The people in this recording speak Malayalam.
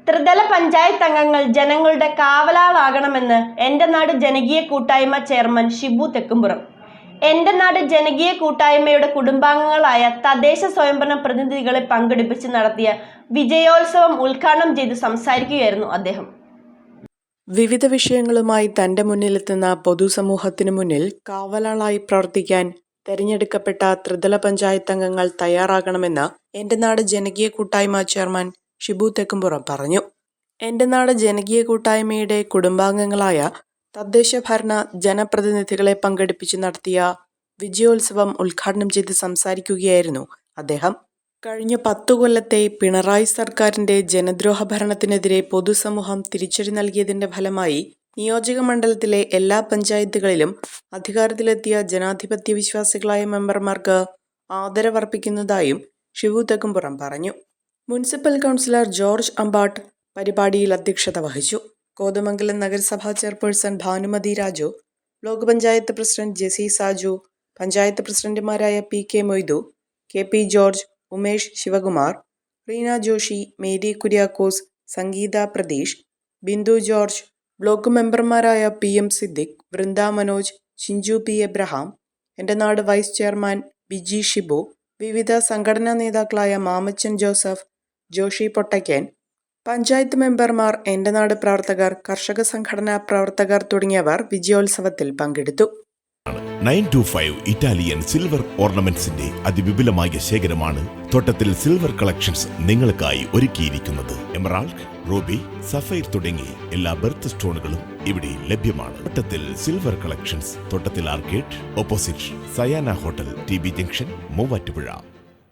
ത്രിതല പഞ്ചായത്ത് അംഗങ്ങൾ ജനങ്ങളുടെ കാവലാളാകണമെന്ന് എൻ്റെ നാട് ജനകീയ കൂട്ടായ്മ ചെയർമാൻ ഷിബു തെക്കുംപുറം. എൻ്റെ നാട് ജനകീയ കൂട്ടായ്മയുടെ കുടുംബാംഗങ്ങളായ തദ്ദേശ സ്വയംഭരണ പ്രതിനിധികളെ പങ്കെടുപ്പിച്ച് നടത്തിയ വിജയോത്സവം ഉദ്ഘാടനം ചെയ്ത് സംസാരിക്കുകയായിരുന്നു അദ്ദേഹം. വിവിധ വിഷയങ്ങളുമായി തന്റെ മുന്നിലെത്തുന്ന പൊതുസമൂഹത്തിനു മുന്നിൽ കാവലാളായി പ്രവർത്തിക്കാൻ തെരഞ്ഞെടുക്കപ്പെട്ട ത്രിതല പഞ്ചായത്ത് അംഗങ്ങൾ തയ്യാറാകണമെന്ന് എൻ്റെ നാട് ജനകീയ കൂട്ടായ്മ ചെയർമാൻ ഷിബു തെക്കുംപുറം പറഞ്ഞു. എൻ്റെ നാട് ജനകീയ കൂട്ടായ്മയുടെ കുടുംബാംഗങ്ങളായ തദ്ദേശ ഭരണ ജനപ്രതിനിധികളെ പങ്കെടുപ്പിച്ച് നടത്തിയ വിജയോത്സവം ഉദ്ഘാടനം ചെയ്ത് സംസാരിക്കുകയായിരുന്നു അദ്ദേഹം. കഴിഞ്ഞ 10 കൊല്ലത്തെ പിണറായി സർക്കാരിന്റെ ജനദ്രോഹ ഭരണത്തിനെതിരെ പൊതുസമൂഹം തിരിച്ചടി നൽകിയതിന്റെ ഫലമായി നിയോജക മണ്ഡലത്തിലെ എല്ലാ പഞ്ചായത്തുകളിലും അധികാരത്തിലെത്തിയ ജനാധിപത്യ വിശ്വാസികളായ മെമ്പർമാർക്ക് ആദരവർപ്പിക്കുന്നതായും ഷിബു തെക്കുംപുറം പറഞ്ഞു. മുനിസിപ്പൽ കൗൺസിലർ ജോർജ് അമ്പാട്ട് പരിപാടിയിൽ അധ്യക്ഷത വഹിച്ചു. കോതമംഗലം നഗരസഭാ chairperson Bhanumathi Raju, block panchayat president Jessy Saju, panchayat പ്രസിഡന്റുമാരായ P K. Moidu, K P. George, Umesh Sivakumar, Reena Joshi, Mary Kuriakose, Sangeetha Pratheesh, Bindu George, block മെമ്പർമാരായ P M. Siddique, Vrinda Manoj, Chinchu P. Abraham, Ente Nadu vice chairman Biji Shibu, വിവിധ സംഘടനാ നേതാക്കളായ മാമച്ചൻ ജോസഫ്, ജോഷി പൊട്ടയ്ക്കൻ, പഞ്ചായത്ത് മെമ്പർമാർ, എൻ്റെ നാട് പ്രവർത്തകർ, കർഷക സംഘടനാ പ്രവർത്തകർ തുടങ്ങിയവർ വിജയോത്സവത്തിൽ പങ്കെടുത്തു. 925 ഇറ്റാലിയൻ സിൽവർ ഓർണമെന്റ്സിന്റെ അതിവിപുലമായ ശേഖരമാണ് തോട്ടത്തിൽ സിൽവർ കളക്ഷൻസ് നിങ്ങൾക്കായി ഒരുക്കിയിരിക്കുന്നത്. എമറാൾഡ്, റൂബി, സഫൈർ തുടങ്ങി എല്ലാ ബെർത്ത് സ്റ്റോണുകളും ഇവിടെ ലഭ്യമാണ്. Thottathil silver collections, Thottathil arcade, opposite Sayana hotel, T B. Junction, Muvattupuzha.